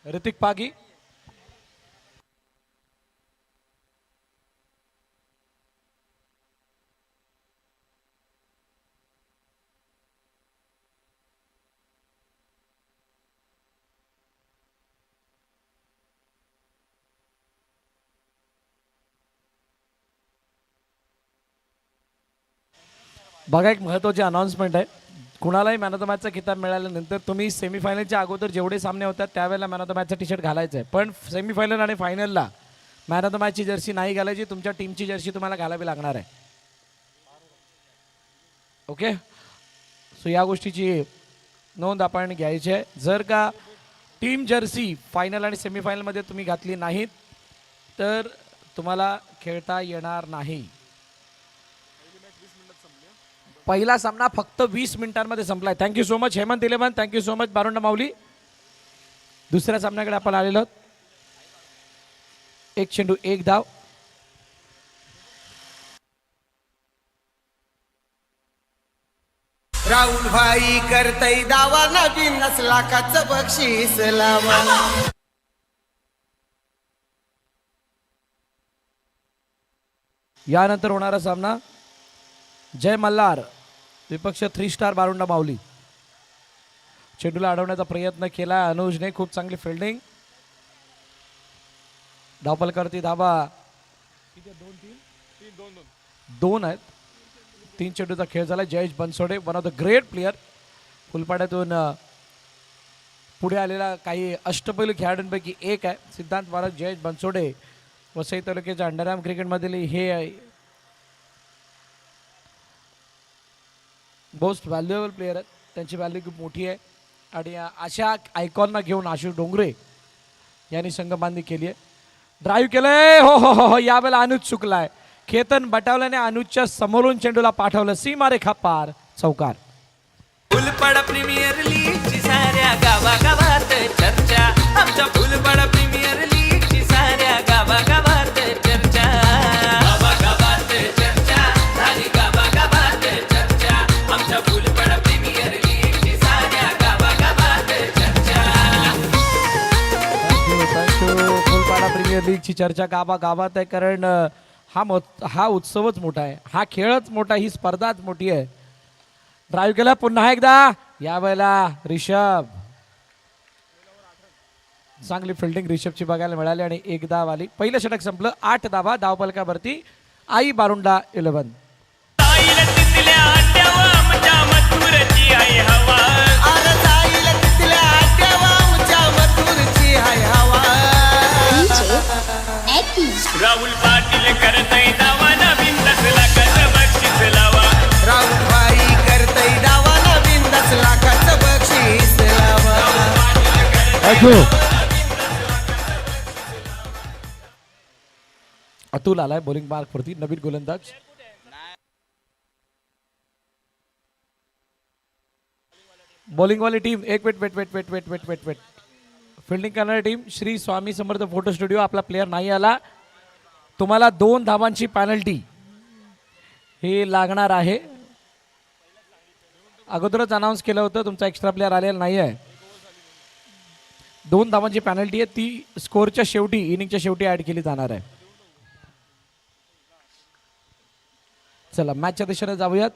ऋतिक पागी, बघा एक महत्त्वाची अनाउन्समेंट आहे. कुणालाही मॅन ऑफ द मॅचचा किताब मिळाल्यानंतर तुम्ही सेमीफायनलच्या अगोदर जेवढे सामने होतात त्यावेळेला मॅन ऑफ द मॅचचा टी शर्ट घालायचं आहे. पण सेमीफायनल आणि फायनलला मॅन ऑफ द मॅचची जर्सी नाही घालायची, तुमच्या टीमची जर्सी तुम्हाला घालावी लागणार आहे. ओके, सो या गोष्टीची नोंद आपण घ्यायची आहे. जर का टीम जर्सी फायनल आणि सेमीफायनलमध्ये तुम्ही घातली नाहीत तर तुम्हाला खेळता येणार नाही. पहिला सामना फक्त 20 मिनिटांमध्ये संपलाय. Thank you so much Hemant 11, thank you so much Barunda Mauli. दुसऱ्या सामन्याकडे आपण आलेलो आहोत. एक चेंडू एक धाव. राहुल भाई करतई दावा, नवीन लाखाचं बक्षीस लावा. यानंतर होणारा सामना जय मल्हार विपक्ष 3 स्टार बारुंडा माऊली. चेंडूला अडवण्याचा प्रयत्न केला अनुजने, खूप चांगली फिल्डिंग. धावपलकरती धाबा 2 आहेत. 3 चेंडूचा खेळ झाला. Jayesh Bansode one of the great player, फुलपाड्यातून पुढे आलेला काही अष्टपैलू खेळाडूंपैकी एक आहे. सिद्धांत महाराज जयेश बनसोडे वसई तालुक्याच्या अंडरआर्म क्रिकेटमधील हे मोस्ट व्हॅल्युएबल प्लेयर आहेत. त्यांची व्हॅल्यू खूप मोठी आहे आणि अशा आयकॉनना घेऊन आशिष डोंगरे यांनी संघबांधणी केली आहे. ड्राईव्ह केलंय, हो हो हो हो. यावेळेला अनुज चुकलाय. केतन बटावल्याने अनुजच्या समोरून चेंडूला पाठवलं. सीमारेखा पार, चौकार. फुलपाडा प्रीमियर लीगची साऱ्या गावागावात चर्चा, आमच्या फुलपाडा प्रीमियर लीगची साऱ्या गावागावात चर्चा. गावागावात चर्चा झाली, गावागावात चर्चा, आमच्या फुलपाडा प्रीमियर लीगची साऱ्या गावागावात चर्चा. फुलपाडा प्रीमियर लीगची चर्चा गावागावात आहे, कारण हा उत्सवच मोठा आहे, हा खेळच मोठा, ही स्पर्धाच मोठी आहे. ड्राईव्ह केला पुन्हा एकदा. यावेळेला रिषभ, चांगली फिल्डिंग रिषभची बघायला मिळाली आणि एक धाव आली. पहिलं षटक संपलं. 8 धावा धावपलकावरती आई बारुंडा 11. राहुल पाटील करतय दावा, नवीन लाखाचं बक्षीस लावा. राहुल भाई करतई दावा, नवीन 10 लाखाचं बक्षीस लावा. अतुल आलाय बॉलिंग मार्क वरती, नवीन गोलंदाज. बॉलिंग वाली टीम एक वेट. फिल्डिंग करणारी team Shri Swami Samarth photo studio. आपला प्लेयर नाही आला, तुम्हाला 2 धावांची पॅनल्टी हे लागणार आहे. अगोदरच अनाऊन्स केलं होतं, तुमचा एक्स्ट्रा प्लेयर आलेला नाही आहे. 2 धावांची पॅनल्टी आहे, ती स्कोअरच्या शेवटी, इनिंगच्या शेवटी ऍड केली जाणार आहे. चला मॅचच्या दिशेने जाऊयात.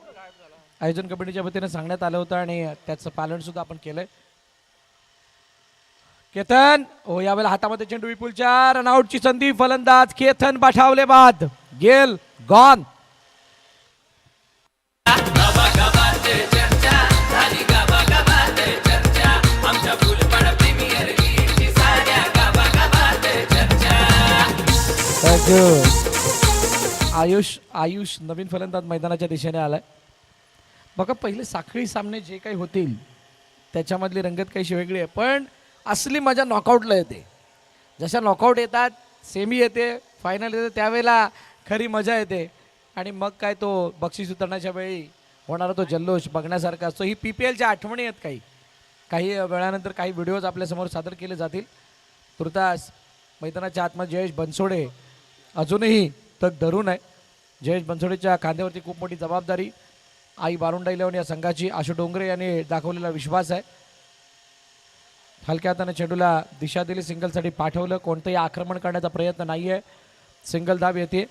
आयोजन कमिटीच्या वतीने सांगण्यात आलं होतं आणि त्याचं पालन सुद्धा आपण केलंय. केतन, ओ यावेळेला हातामध्ये चेंडू विपुलच्या, रनआउटची संधी. फलंदाज केतन पाठावले बाद. गेल गॉन. गावागावात चर्चा झाली, गावागावात चर्चा, आमच्या फुलपाडा प्रीमियर लीगची साऱ्या गावागावात चर्चा. आयुष नवीन फलंदाज मैदानाच्या दिशेने आलाय. बघा पहिले साखळी सामने जे काही होतील त्याच्यामधली रंगत काहीशी वेगळी आहे, पण असली मजा नॉकआउटला येते. जशा नॉकआउट येतात, सेमी येते, फायनल येते, त्यावेळेला खरी मजा येते. आणि मग काय तो बक्षीस उतरण्याच्या वेळी होणारा तो जल्लोष बघण्यासारखा असतो. ही PPLच्या आठवणी आहेत. काही वेळानंतर काही व्हिडिओज आपल्यासमोर सादर केले जातील. तुर्तास मैदानाच्या आतमध्ये जयेश बनसोडे अजूनही तग धरून आहे. जयेश बनसोडेच्या खांद्यावरती खूप मोठी जबाबदारी आई बारुंडा 11 या संघाची. आशु डोंगरे यांनी दाखवलेला विश्वास आहे. हलक्या हाताने चेंडूला दिशा दिली, सिंगलसाठी पाठवलं. कोणतंही आक्रमण करण्याचा प्रयत्न नाहीये. सिंगल धाव येते.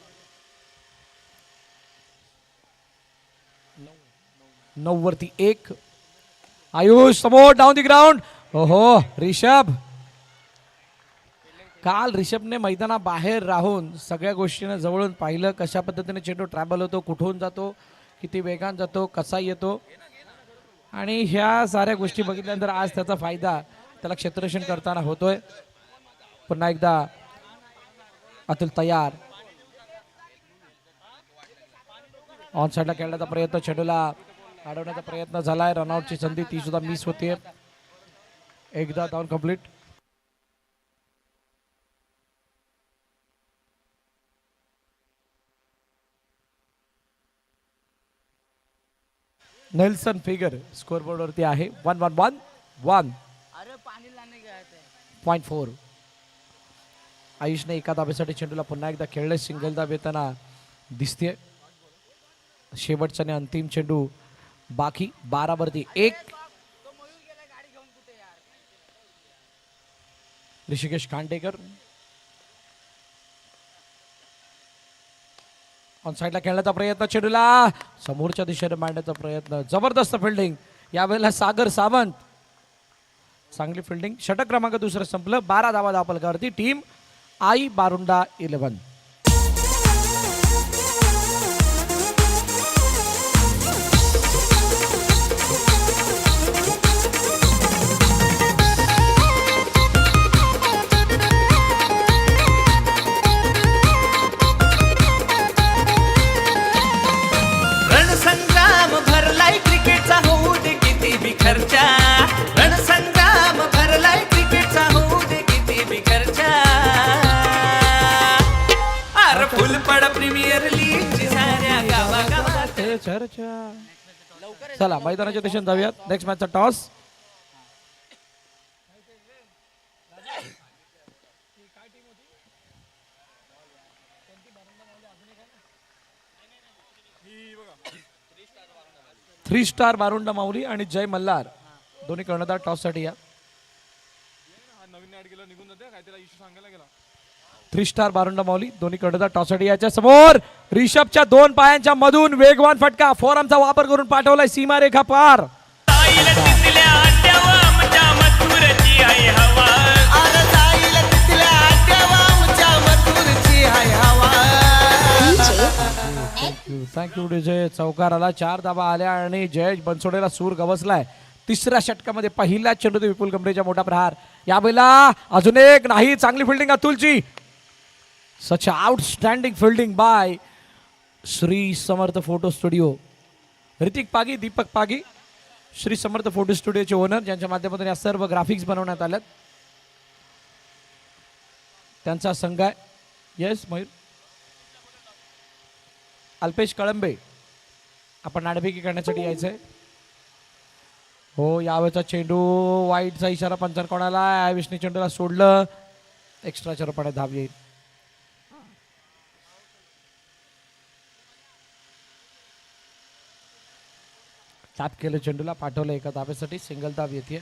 9 वरती 1. आयुष समोर डाऊन दी ग्राउंड. ओहो रिषभ, काल रिषभने मैदानाबाहेर राहून सगळ्या गोष्टींना जवळून पाहिलं, कशा पद्धतीने चेंडू ट्रॅव्हल होतो, कुठून जातो, किती वेगान जातो, कसा येतो. आणि ह्या साऱ्या गोष्टी बघितल्यानंतर आज त्याचा फायदा त्याला क्षेत्ररक्षण करताना होतोय. पुन्हा एकदा अतुल तयार. ऑन साईडला खेळण्याचा प्रयत्न, चेंडूला अडवण्याचा प्रयत्न झालाय. रनआउटची संधी ती सुद्धा मिस होते. एकदा down complete. Nelson figure score board वरती आहे. 1-1-1-1.4. आयुषने एका धाब्यासाठी चेंडूला पुन्हा एकदा खेळले. सिंगल धाब येताना दिसते. शेवटचा आणि अंतिम चेंडू बाकी. 12 वरती 1. ऋषिकेश खांडेकर ऑन साईडला खेळण्याचा प्रयत्न, चेंडूला समोरच्या दिशेने मांडण्याचा प्रयत्न. जबरदस्त फिल्डिंग यावेळेला सागर सावंत. चांगली फिल्डिंग. षटक क्रमांक दुसरं संपलं. 12 धावा धावपलकावरती. टीम आई बारुंडा 11. रणसंग्राम भरलाय क्रिकेटचा होऊ दे किती बी खर्चा. रणसंग्राम भरलाय क्रिकेटचा होऊ दे किती बी खर्चा. अरे फुलपड प्रीमियर लीगची साऱ्या गावागावात चर्चा. चला मैदानाच्या दिशेने जाऊयात. नेक्स्ट मॅचचा toss. Three star Barunda Mauli आणि जय मल्हार दोन्ही कर्णधार टॉस साठी या. 3 स्टार बारुंडा माऊली दोन्ही कर्णधार टॉस साठी याच्या समोर. रिषभच्या 2 पायांच्या मधून वेगवान फटका. फोरमचा वापर करून पाठवलाय सीमारेखा पार. जाईल तिथल्या आट्यावर आमच्या मथुरची आहे हवा. अरे जाईल तिथल्या आट्यावर आमच्या मथुरची आहे हवा. Thank you DJ. चौकार आला. 4 धावा आल्या आणि जयेश बनसोडेला सूर गवसलाय. तिसऱ्या षटकामध्ये पहिला चेंडू विपुल गंभीरच्या मोठा प्रहार. यावेळेला अजून एक नाही. चांगली फिल्डिंग अतुलची. सच outstanding fielding bye Shri Samarth photo studio. Hrithik Pagi, Deepak Pagi, Shri Samarth photo स्टुडिओचे owner, ज्यांच्या माध्यमातून या सर्व ग्राफिक्स बनवण्यात आल्यात. त्यांचा संघ आहे. येस मयूर. अल्पेश कळंबे आपण नाणेफेकी करण्यासाठी यायचंय. हो यावेळेचा चेंडू वाईटचा इशारा पंचांना कोणाला. आयुषने चेंडूला सोडलं. एक्स्ट्राच्या रूपाने धाव येईल. टॅप केलं चेंडूला, पाठवलं एका धाब्यासाठी. सिंगल धाव येते.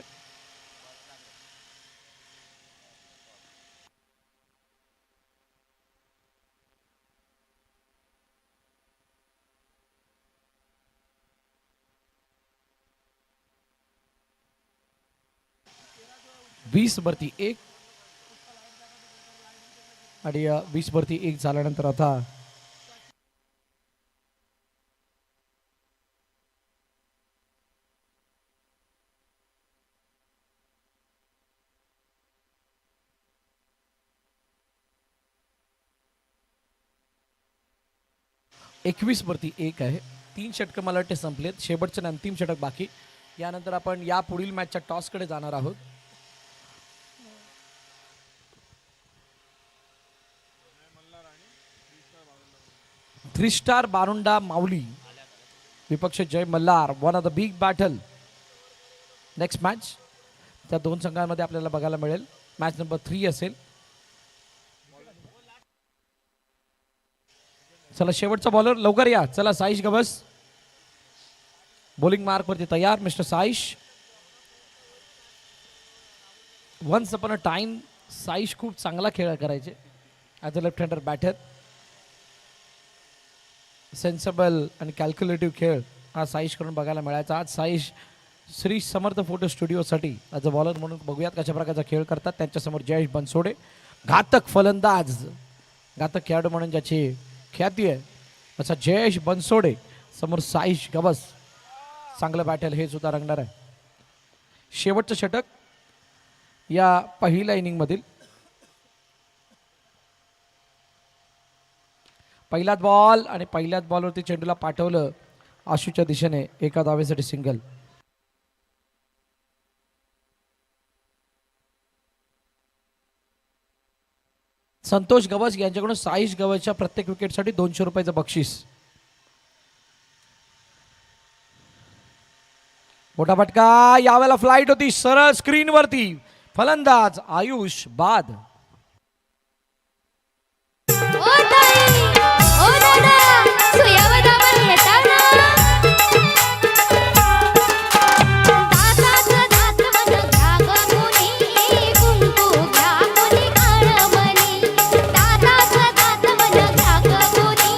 वीस वरती 1 आणि 20 वरती 1 झाल्यानंतर आता एकवीस वरती 1 आहे. 3 षटकं मला वाटते संपलेत. शेवटचं अंतिम षटक बाकी. यानंतर आपण या पुढील मॅचच्या टॉसकडे जाणार आहोत. थ्री स्टार बारुंडा माऊली विपक्ष Jay Malhar. One of the big battle. Next match त्या 2 संघांमध्ये आपल्याला बघायला मिळेल. मॅच नंबर 3 असेल. चला शेवटचा बॉलर लवकर या. चला साईश गवस बॉलिंग मार्क वरती तयार. Mister Saish once upon a time Saish खूप चांगला खेळ करायचे as a left hander batter. Sensible आणि कॅल्क्युलेटिव्ह खेळ हा साईशकडून बघायला मिळायचा. आज साईश श्री समर्थ फोटो स्टुडिओसाठी ॲज अ बॉलर म्हणून बघूयात कशा प्रकारचा खेळ करतात. त्यांच्यासमोर जयेश बनसोडे, घातक फलंदाज, घातक खेळाडू म्हणून ज्याची ख्याती आहे असा जयेश बनसोडे समोर साईश गवस. चांगलं बॅटल हे सुद्धा रंगणार आहे. शेवटचं षटक या पहिल्या इनिंगमधील. पहिलाच बॉल आणि पहिल्याच बॉलवरती चेंडूला पाठवलं आशूच्या दिशेने एका धावेसाठी सिंगल. संतोष गवस यांच्याकडून साईश गवसच्या प्रत्येक विकेटसाठी 200 रुपयाचं बक्षीस. मोठा फटका यावेळेला फ्लाईट होती सरळ स्क्रीनवरती. फलंदाज आयुष बाद. ओ ताई, ओ दादा, सुयावदावर येताना. दातात दात मन घ्या ग कोणी, कुंकू घ्या कोणी काळमणी. दातात दात मन घ्या ग कोणी,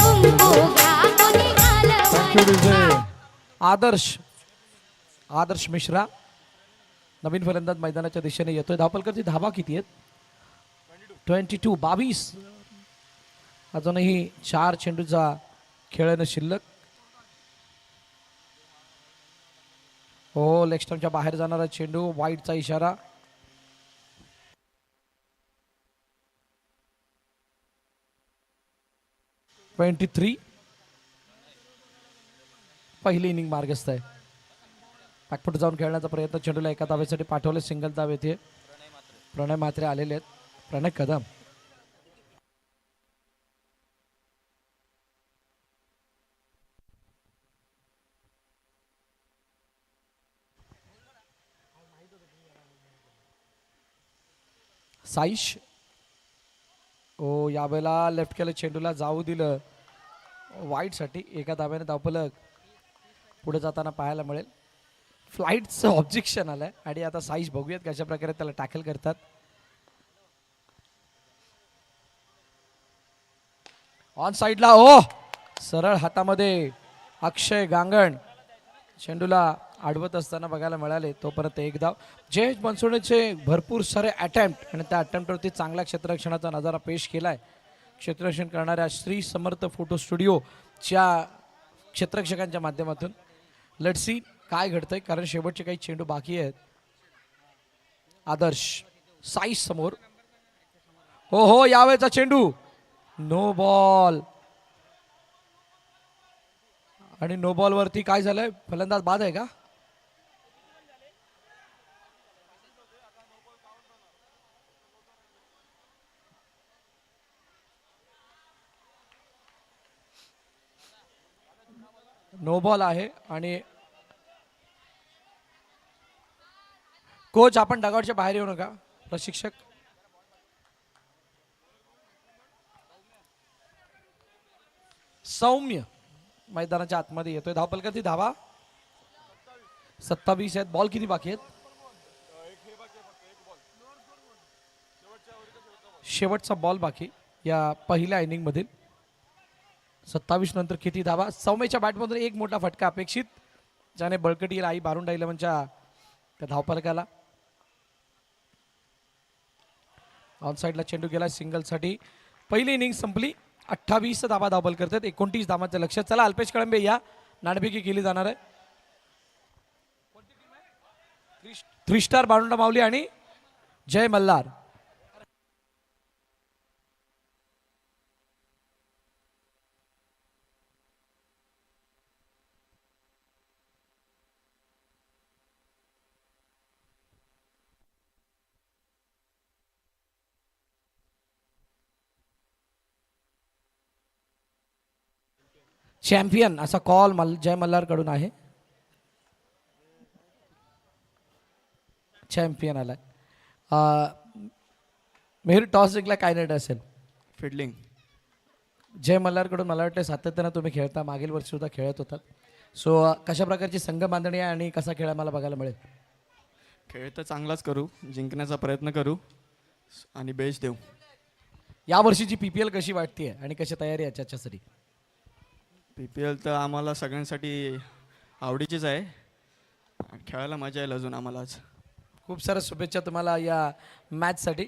कुंकू घ्या कोणी काळमणी. आदर्श मिश्रा नवीन फलंदाज मैदानाच्या दिशेने येतोय. धावपलकरची धावा किती आहेत? 22. अजूनही 4 चेंडूचा खेळणं शिल्लक. हो, लेग स्टंपच्या बाहेर जाणारा चेंडू, वाईडचा इशारा. पहिली इनिंग मार्गस्थ आहे. बॅकफुट जाऊन खेळण्याचा प्रयत्न, चेंडूला एका धावेसाठी पाठवले. सिंगल धाव येते. प्रणय म्हात्रे आलेले आहेत. प्रणय कदम. साईश ओ यावेळेला लेफ्ट केलं, चेंडूला जाऊ दिलं वाईडसाठी. एका धाव्याने धावपलक पुढे जाताना पाहायला मिळेल. फ्लाईटचं ऑब्जेक्शन आलंय आणि आता साईश बघूयात कशा प्रकारे त्याला टॅकल करतात. ऑन साईडला ओ सरळ हातामध्ये अक्षय गांगण चेंडूला अडवत असताना बघायला मिळाले. तोपर्यंत एक धाव. जयेश बनसोडेचे भरपूर सारे अटेम्प्ट आणि त्या अटेम्प्टवरती चांगल्या क्षेत्ररक्षणाचा नजारा पेश केलाय. क्षेत्ररक्षण करणाऱ्या श्री समर्थ फोटो स्टुडिओच्या क्षेत्ररक्षकांच्या माध्यमातून. लेट्स सी काय घडतंय, कारण शेवटचे काही चेंडू बाकी आहेत. आदर्श साईश समोर. हो हो, यावेळेचा चेंडू नो बॉल. आणि नो बॉल वरती काय झालंय? फलंदाज बाद आहे का? नो बॉल आहे. आणि कोच आपण डगआउटच्या बाहेर येऊ नका. प्रशिक्षक सौम्य मैदानाच्या आतमध्ये येतोय. धावपलकरती धावा 27 आहेत. बॉल किती बाकी आहेत? शेवटचा बॉल बाकी या पहिल्या इनिंग मधील. 27 नंतर किती धावा? सौम्यच्या बॅटमधून एक मोठा फटका अपेक्षित, ज्याने बळकटी येईल आई बारुंडा इलेव्हनच्या त्या धावपलकाला. ऑन साईडला चेंडू गेला सिंगलसाठी. पहिली इनिंग संपली. 28 धावा धावपल करतात. 29 धावांचं लक्ष. चला अल्पेश कळंबे या. नाणेफेकी केली जाणार आहे. 3 स्टार बारुंडा माऊली आणि जय मल्हार. चॅम्पियन असा कॉल जय मल्हार कडून आहे. चॅम्पियन आलाय. मेहर टॉस जिंकला काय नेट असेल? फिल्डिंग. जय मल्हार कडून मला वाटतं सातत्यानं तुम्ही खेळता, मागील वर्षी सुद्धा खेळत होतात. सो कशा प्रकारची संघ बांधणी आहे आणि कसा खेळ मला बघायला मिळेल? खेळ तर चांगलाच करू, जिंकण्याचा प्रयत्न करू आणि बेस्ट देऊ. या वर्षीची PPL कशी वाटते आणि कशी तयारी आहे त्याच्यासाठी? PPL तर आम्हाला सगळ्यांसाठी आवडीचीच आहे. खेळायला मजा येईल अजून आम्हाला आज. खूप साऱ्या शुभेच्छा तुम्हाला या मॅचसाठी.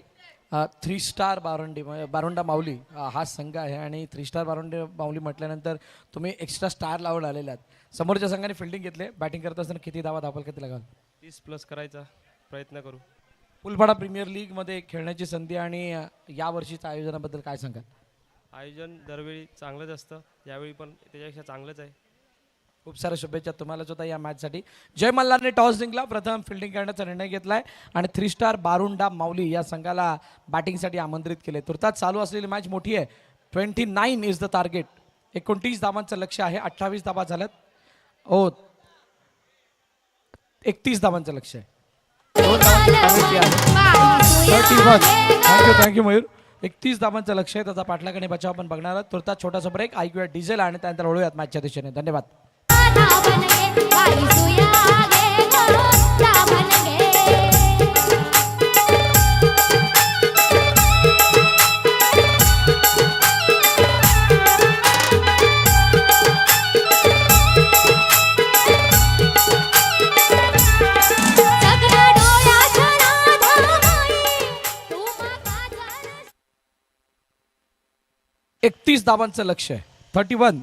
3 स्टार बारोंडा माऊली हा संघ आहे आणि 3 स्टार बारोंडा माऊली म्हटल्यानंतर तुम्ही एक्स्ट्रा स्टार लावून आलेले आहात. समोरच्या संघाने फिल्डिंग घेतले. बॅटिंग करत असताना किती धावा किती लागाल? 30+ करायचा प्रयत्न करू. फुलपाडा प्रीमियर लीगमध्ये खेळण्याची संधी आणि या वर्षीच्या आयोजनाबद्दल काय सांगाल? आयोजन दरवेळी चांगलंच असतं, यावेळी पण त्याच्यापेक्षा चांगलंच आहे. खूप साऱ्या शुभेच्छा तुम्हाला सुद्धा या मॅचसाठी. जय मल्हारने टॉस जिंकला, प्रथम फिल्डिंग करण्याचा निर्णय घेतलाय आणि 3 स्टार बारुंडा माऊली या संघाला बॅटिंगसाठी आमंत्रित केले. तुर्तास चालू असलेली मॅच मोठी आहे. 29 इज द टार्गेट. 29 धावांचं लक्ष आहे. 28 धावा झाल्यात. 31 धावांचं लक्ष आहे. 31. थँक्यू मयूर. 31 धावांचं लक्ष आहे. त्याचा पाठलाग आणि बचाव आपण बघणार आहोत. तुर्तास छोटासा ब्रेक ऐकूया डिझेल आणि त्यानंतर वळूयात मॅचच्या दिशेने. धन्यवाद. बाई सुया गे गो दामन गे. 31 धावांचं लक्ष आहे. 31.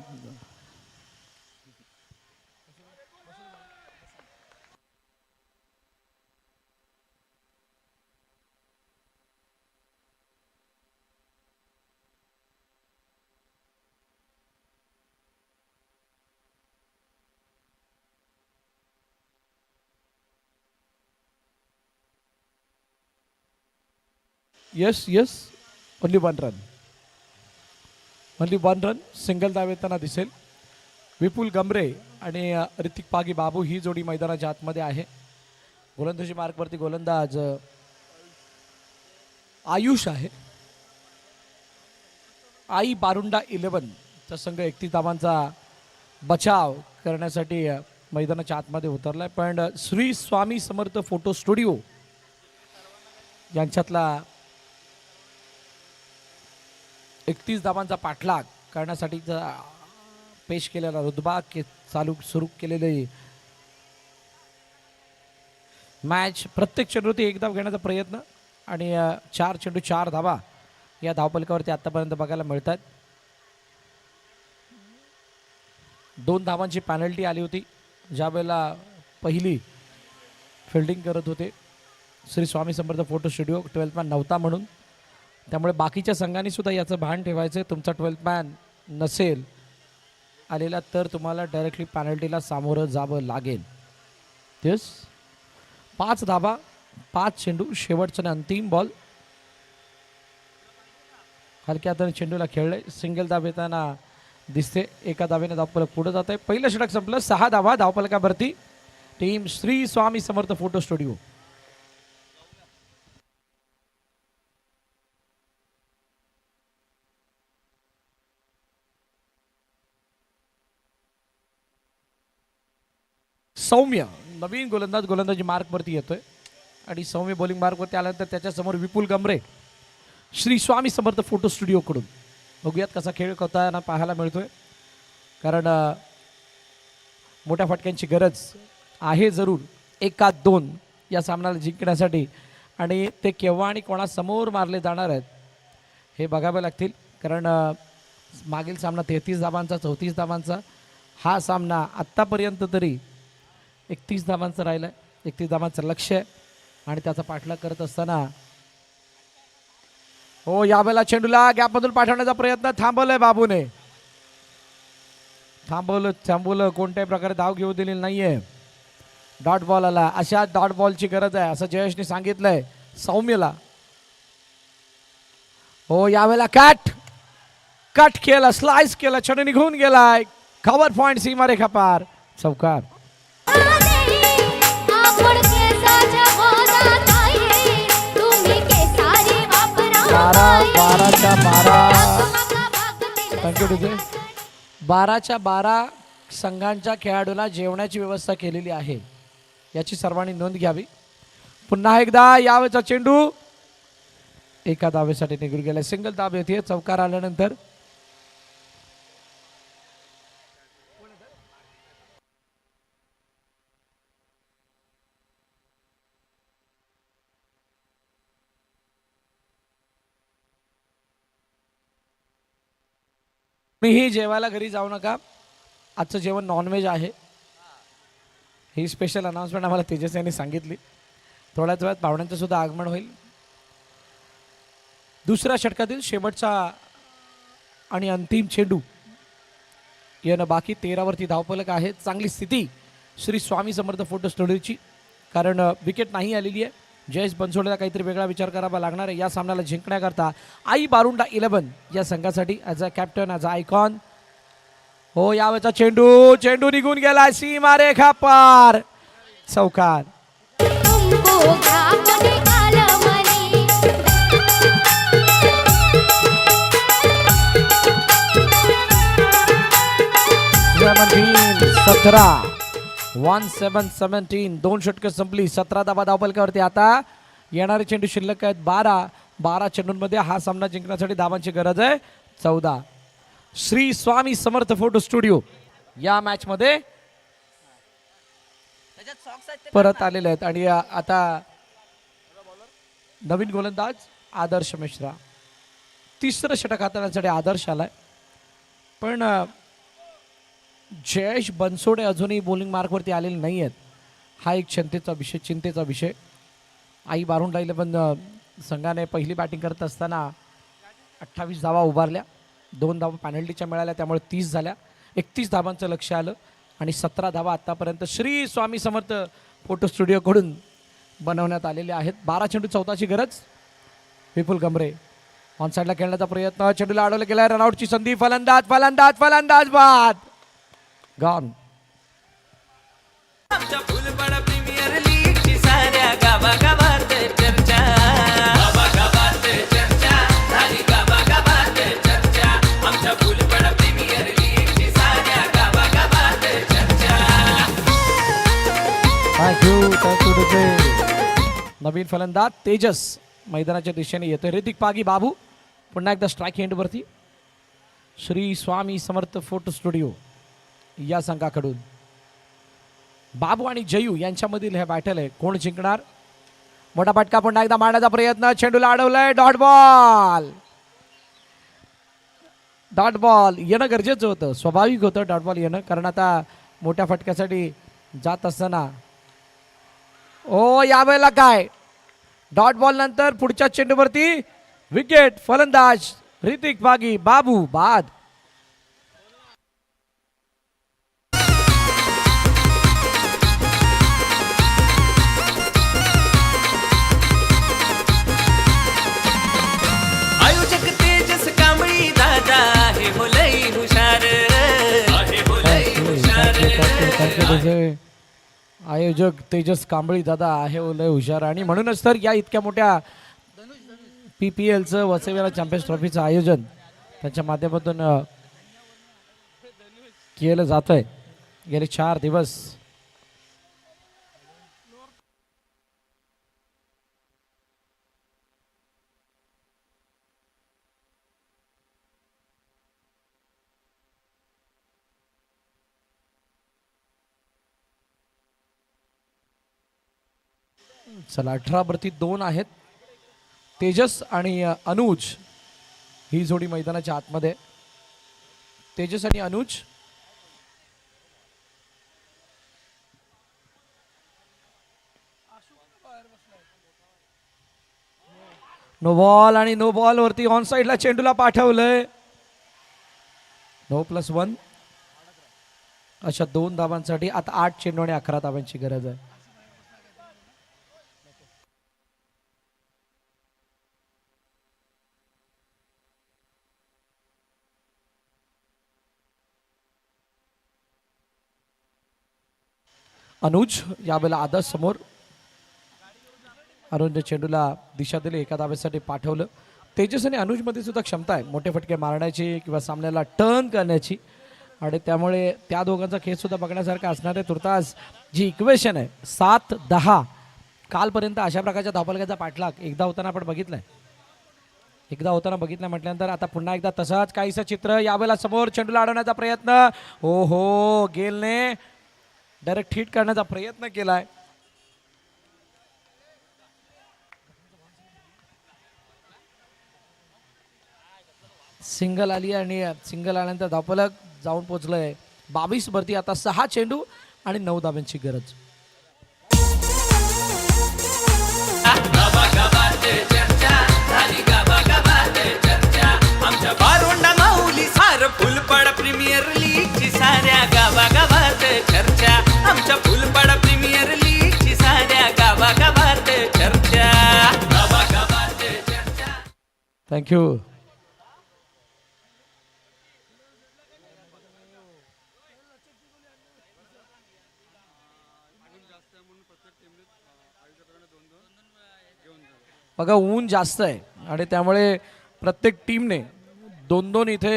Yes. Only one run. Single धाव येताना दिसेल. विपुल गमरे आणि ऋतिक पागी बाबू ही जोडी मैदानाच्या आतमध्ये आहे. गोलंदाजी मार्कवरती गोलंदाज आयुष आहे. आई बारुंडा 11 चा संघ 31 धावांचा बचाव करण्यासाठी मैदानाच्या आतमध्ये उतरलाय. पण श्री स्वामी समर्थ फोटो स्टुडिओ यांच्यातला 31 धावांचा पाठलाग करण्यासाठी पेश केलेला रुतबा सुरू केलेली मॅच. प्रत्येक चेंडूवरती 1 धाव घेण्याचा प्रयत्न आणि 4 चेंडू 4 धावा या धावफलकावरती आतापर्यंत बघायला मिळतात. 2 धावांची पॅनल्टी आली होती ज्या वेळेला पहिली फिल्डिंग करत होते Shri Swami Samarth photo studio. 12th man नव्हता म्हणून. त्यामुळे बाकीच्या संघांनी सुद्धा याचं भान ठेवायचं. तुमचा 12th मॅन नसेल आलेला तर तुम्हाला डायरेक्टली पॅनल्टीला सामोरं जावं लागेल. तेच 5 धावा 5 चेंडू शेवटचा अंतिम बॉल. हलक्या हाताने चेंडूला खेळले. सिंगल धाव येताना दिसते. एका धावेने धावफलक पुढे जात आहे. पहिलं षटक संपलं. 6 धावा धावफलकावरती team Shri Swami Samarth photo studio. सौम्य नवीन गोलंदाजी मार्कवरती येतोय आणि सौम्य बॉलिंग मार्कवरती आल्यानंतर त्याच्यासमोर विपुल गमरे श्री स्वामी समर्थ फोटो स्टुडिओकडून. बघूयात कसा खेळ करताना पाहायला मिळतोय. कारण मोठ्या फटक्यांची गरज आहे जरूर 1-2 या सामन्याला जिंकण्यासाठी. आणि ते केव्हा आणि कोणासमोर मारले जाणार आहेत हे बघावे लागतील. कारण मागील सामना 33 धावांचा 34 धावांचा. हा सामना आत्तापर्यंत तरी 31 धावांचं राहिलं आहे. 31 धावांचं लक्ष आहे आणि त्याचा पाठलाग करत असताना यावेळेला चेंडूला गॅपमधून पाठवण्याचा प्रयत्न थांबवलाय बाबूने. थांबवलं कोणत्याही प्रकारे धाव घेऊ दिलेली नाहीये. डॉट बॉल आला. अशा डॉट बॉलची गरज आहे असं जयेशने सांगितलंय सौम्यला. यावेळेला कट केला. स्लाइस केला. चेंडू निघून गेलाय. कव्हर पॉइंट सीमारेखा पार. चौकार. 12 संघांच्या खेळाडूंना जेवणाची व्यवस्था केलेली आहे याची सर्वांनी नोंद घ्यावी. पुन्हा एकदा यावेळचा चेंडू एका धावेसाठी निघून गेला. सिंगल धाव येते चौकार आल्यानंतर. मीही जेवायला घरी जाऊ नका. आजचं जेवण नॉनव्हेज आहे. ही स्पेशल अनाउन्समेंट आम्हाला तेजस यांनी सांगितली. थोड्याच वेळात पाहुण्यांचं सुद्धा आगमन होईल. दुसऱ्या षटकातील शेवटचा आणि अंतिम चेंडू यानं बाकी 13 वरती धावफलक आहे. चांगली स्थिती श्री स्वामी समर्थ फोटो स्टुडिओची, कारण विकेट नाही आलेली आहे. जयेश बनसोडेला काहीतरी वेगळा विचार करावा लागणार आहे या सामन्याला जिंकण्याकरता. आई बारुंडा 11 या संघासाठी as a captain, as a icon. हो, यावेळचा चेंडू निघून गेला सीमारेखा पार. चौकार. कुंकू घ्या कोणी कालमणी 17 दोन षटकं संपली. 17 धावा धावफलकावरती. आता येणारे चेंडू शिल्लक आहेत 12 चेंडूंमध्ये हा सामना जिंकण्यासाठी धावांची गरज आहे 14. श्री स्वामी समर्थ फोटो स्टुडिओ या मॅच मध्ये परत आलेले आहेत. आणि आता नवीन गोलंदाज आदर्श मिश्रा. तिसरं षटक हाताळण्यासाठी आदर्श आलाय. पण जयेश बनसोडे अजूनही बॉलिंग मार्कवरती आलेले नाही आहेत. हा एक चिंतेचा विषय. आई बारुंडा 11 संघाने पहिली बॅटिंग करत असताना 28 धावा उभारल्या. 2 धावा पॅनल्टीच्या मिळाल्या, त्यामुळे 30 झाल्या. 31 धावांचं लक्ष आलं आणि 17 धावा आतापर्यंत श्री स्वामी समर्थ फोटो स्टुडिओकडून बनवण्यात आलेले आहेत. 12 चेंडू 14ची गरज. विपुल गमरे ऑन साईडला खेळण्याचा प्रयत्न. चेंडूला अडवलं गेलाय. रनआउटची संधी. फलंदाज बाद. गॉन. आमच्या फुलपाडा प्रीमियर लीगची साऱ्या गावागावात चर्चा. गावागावात चर्चा झाली. गावागावात चर्चा. आमच्या फुलपाडा प्रीमियर लीगची साऱ्या गावागावात चर्चा. थँक्यू. नवीन फलंदाज तेजस मैदानाच्या दिशेने येतोय. ऋतिक पागी बाबू पुन्हा एकदा strike एंडवरती. Shri Swami Samarth photo studio या संघाकडून बाबू आणि जयू यांच्यामधील हे बॅटल आहे. कोण जिंकणार? मोठा फटका पुन्हा एकदा मारण्याचा प्रयत्न. चेंडूला अडवलंय. डॉट बॉल येणं गरजेचं होतं. स्वाभाविक होतं डॉट बॉल येणं, कारण आता मोठ्या फटक्यासाठी जात असताना. ओ, यावेळेला काय डॉट बॉल नंतर पुढच्या चेंडूवरती विकेट. फलंदाज ऋतिक पागी बाबू बाद. आयोजक तेजस कांबळी दादा आहे हो लई हुशार. आहे हो लई हुशार. आयोजक तेजस कांबळी दादा आहे लय हुशार. आणि म्हणूनच तर या इतक्या मोठ्या PPLचं वसईवेळा चॅम्पियन्स ट्रॉफीचं आयोजन त्यांच्या माध्यमातून केलं जात आहे गेले 4 दिवस. चला, 18 वरती 2 आहेत. तेजस आणि अनुज ही जोडी मैदानाच्या आतमध्ये. तेजस आणि अनुज. नो बॉल आणि नो बॉल वरती ऑन साईडला चेंडूला पाठवलंय. No+1 अशा 2 धावांसाठी आता 8 चेंडू आणि 11 धावांची गरज आहे. अनुज यावेळेला आदर्श समोर. अनुजने चेंडूला दिशा दिली. एका धावेसाठी पाठवलं. तेजस आणि अनुजमध्ये सुद्धा क्षमता आहे मोठे फटके मारण्याची किंवा सामन्याला टर्न करण्याची, आणि त्यामुळे त्या दोघांचा खेळ सुद्धा बघण्यासारखा असणार आहे. तुर्तास जी इक्वेशन आहे 7-10 कालपर्यंत अशा प्रकारच्या धावफलकाचा पाठलाग एकदा होताना आपण बघितलाय. म्हटल्यानंतर आता पुन्हा एकदा तसंच काहीसं चित्र. यावेळेला समोर चेंडूला अडवण्याचा प्रयत्न. हो हो, गेलने डायरेक्ट हिट करण्याचा प्रयत्न केलाय. सिंगल आली आणि सिंगल आल्यानंतर धावफलक जाऊन पोहोचलंय 22 वरती. आता 6 चेंडू आणि 9 धाब्यांची गरज. गावागावात चर्चा झाली, गावागावात चर्चा. आमच्या बारुंडा माऊली सार फुलपाड प्रीमियर लीगची साऱ्या गावागावात चर्चा. आमच्या फुलपाड प्रीमियर लीगची साऱ्या गावागावात चर्चा. गावागावात चर्चा. थँक्यू. बघा ऊन जास्त आहे आणि त्यामुळे प्रत्येक टीमने 2-2 इथे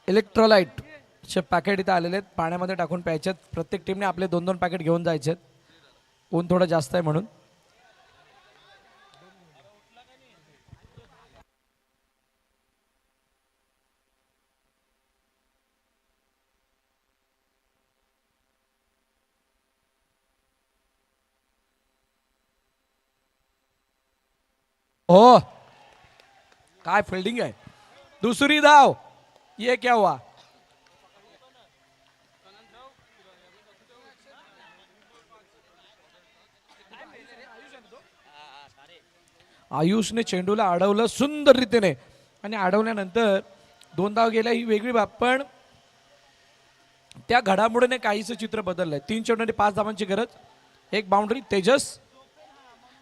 इलेक्ट्रोलाइटचे पॅकेट इथे आलेले आहेत, पाण्यामध्ये टाकून प्यायचे. प्रत्येक टीमने आपले 2-2 पॅकेट घेऊन जायचे. ऊन थोडं जास्त आहे म्हणून. हो, काय फिल्डिंग आहे. दुसरी धाव. ये क्या हुआ. आयुषने चेंडूला अडवलं सुंदर रीतीने आणि अडवल्यानंतर 2 धाव गेल्या ही वेगळी बाब, पण त्या घडामोडीने काहीसं चित्र बदललंय. 3 चेंडू आणि 5 धावांची गरज. 1 बाउंड्री. तेजस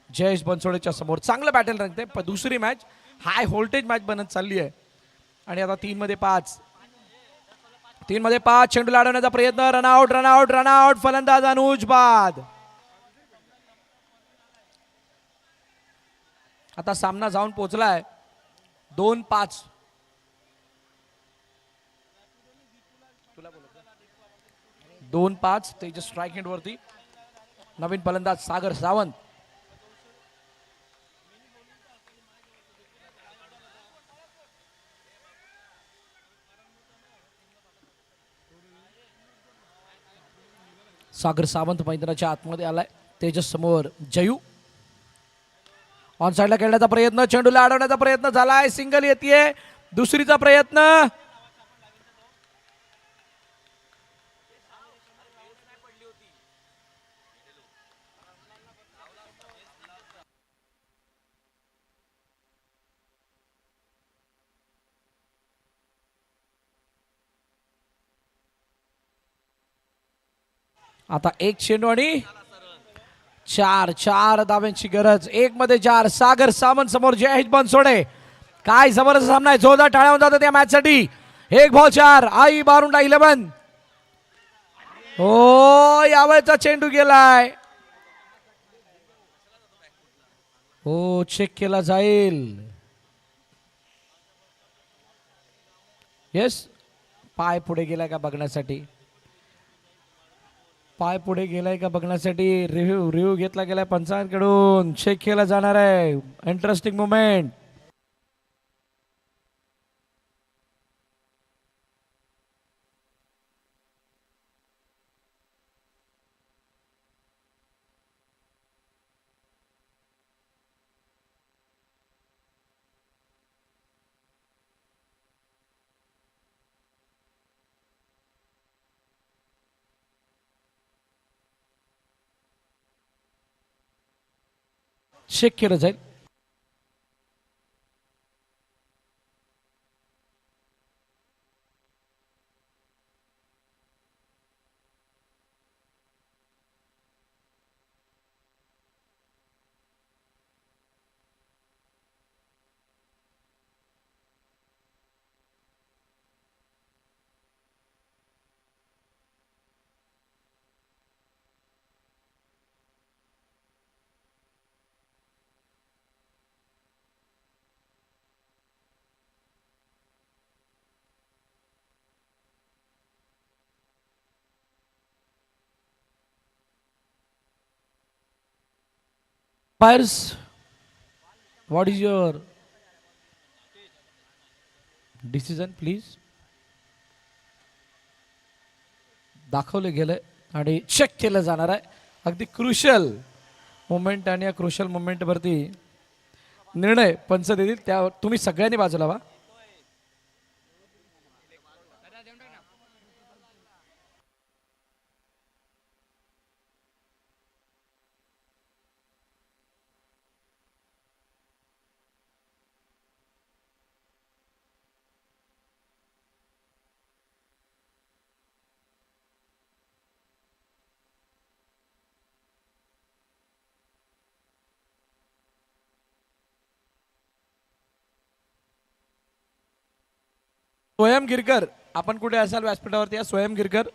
जयेश बनसोडेच्या समोर चांगलं बॅटल रंगते. दुसरी मॅच हाय व्होल्टेज मॅच बनत चालली आहे आणि आता 3 मध्ये 5 चेंडूला अडवण्याचा प्रयत्न. रनआउट. फलंदाज अनुज बाद. आता सामना जाऊन पोहोचलाय 2-5. 2-5. तेजस स्ट्राईक एंड वरती. नवीन फलंदाज सागर सावंत. सागर सावंत मैदानाच्या आतमध्ये आलाय. तेजस समोर जयू. ऑन साइडला खेळण्याचा प्रयत्न. चेंडूला अडवण्याचा प्रयत्न झालाय. सिंगल येते. दुसरीचा प्रयत्न. आता 1 चेंडू आणि 4 धाब्यांची गरज. 1 मध्ये 4. सागर सावंत समोर जयेश बनसोडे. काय जबरदस्त सामना आहे. जोरदार टाळ्या होऊन जातात या मॅच साठी. 1 बॉल 4. आई बारुंडा 11. हो, यावेळेचा चेंडू गेलाय. हो, चेक केला जाईल. येस, पाय पुढे गेलाय का बघण्यासाठी. रिव्ह्यू घेतला गेलाय पंचांकडून. चेक केला जाणार आहे. Interesting movement. चेक केलं जाईल. Umpires, what is your decision, please? दाखवले गेले आणि चेक केलं जाणार आहे. अगदी क्रुशल मोमेंट आणि या क्रुशल मोमेंटवरती निर्णय पंच देतील. त्या तुम्ही सगळ्यांनी बाजूला व्हा. स्वयं गिरकर, आपण कुठे असाल व्यासपीठावरती या. स्वयं गिरकर,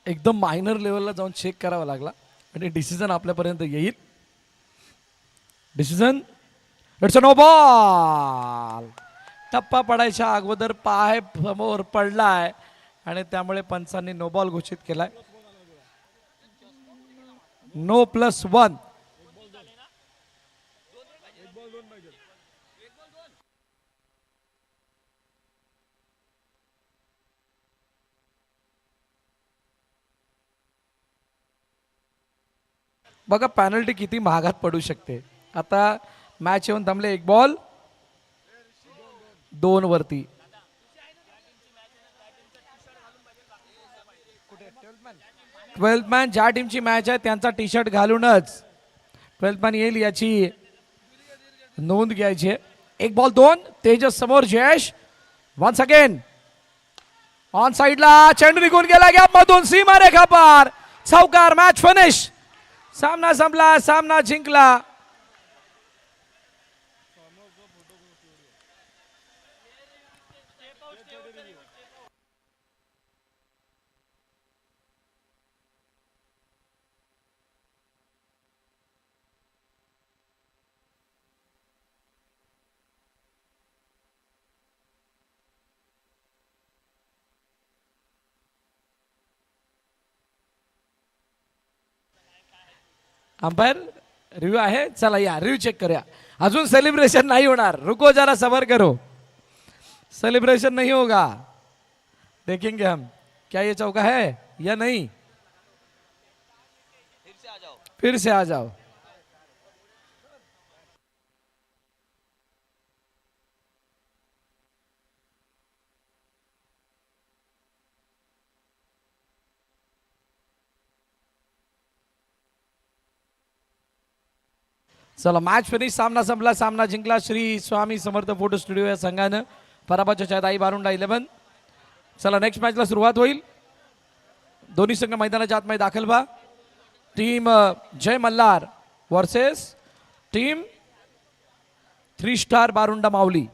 एकदम मायनर लेवलला जाऊन चेक करावा लागला आणि डिसिजन आपल्यापर्यंत येईल. Decision, it's a no ball. टप्पा पडायच्या अगोदर पाय समोर पडलाय आणि त्यामुळे पंचांनी नो बॉल घोषित केलाय. नो +1. बघा पॅनल्टी किती महागात पडू शकते. आता मॅच येऊन थांबले. 1 बॉल 2 वरती. 12th मॅन ज्या टीमची मॅच आहे त्यांचा टी शर्ट घालूनच 12th मॅन येईल याची नोंद घ्यायची आहे. 1 बॉल 2. तेजस समोर. जयेश वन्स अगेन ऑन साइडला. चेंडू निघून गेला गॅप मधून. सीमा रेखा पार. चौकार. Match finish. सामना संपला. सामना जिंकला. अंपायर रिव्ह्यू आहे. चला या रिव्ह्यू चेक करूया. अजून सेलिब्रेशन नाही होणार. रुको जरा सबर करो. सेलिब्रेशन नहीं होगा. देखेंगे हम क्या ये चौका है या नहीं. फिर से आ जाओ. चला मॅच फिनिश, सामना संपला, सामना जिंकला श्री स्वामी समर्थ फोटो स्टुडिओ या संघानं. पराभवाच्या छायात आई बारुंडा 11. चला नेक्स्ट मॅचला सुरुवात होईल. दोन्ही संघ मैदानाच्या आतमध्ये दाखल व्हा. टीम जय Malhar versus team 3 star Barunda माऊली.